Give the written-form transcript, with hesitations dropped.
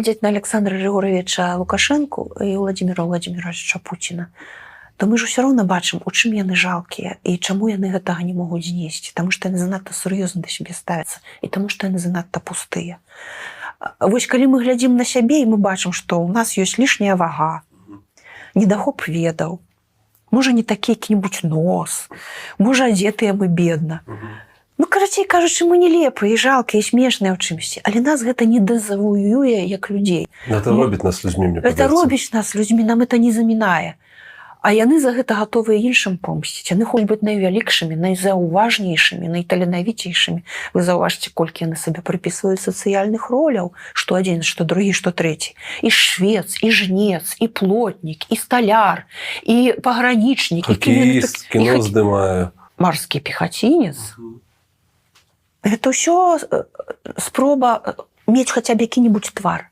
Глядзець на Александра Григорьевича Лукашенко і Владимира Владимировича Путина, то мы ж усё роўна бачым, у чым яны жалкія і чаму яны гэтага не могуць знесці. Таму што яны занадта сур'ёзна да сябе ставяцца і таму што яны занадта пустыя. Вось калі мы глядзім на сябе і мы бачым, што ў нас ёсць лішняя вага, недахоп ведаў, можа не такі які-небудзь нос, можа адзетыя мы бедна. Ну, карацей кажучы, мы нелепыя і жалкія, і смешныя ў чымсьці, але нас гэта не дэзавуюе як людзей. Это робіць нас людзьмі, мне падаецца. Это робіць нас людзьмі, нам это не замінае. А яны за гэта гатовыя іншым помсціць. Яны хочуць быць найвялікшымі, найзаўважнейшымі, найталенавіцейшымі. Вы заўважце, колькі яны сабе прыпісваюць сацыяльных роляў, што адзін, што другі, што трэці. І швец, і жнец, і плотнік, і сталяр, і пагранічнік, хакеіст, кіно здымае. Марскі пехацінец. Гэта ўсё спроба мець хаця б які-небудзь твар.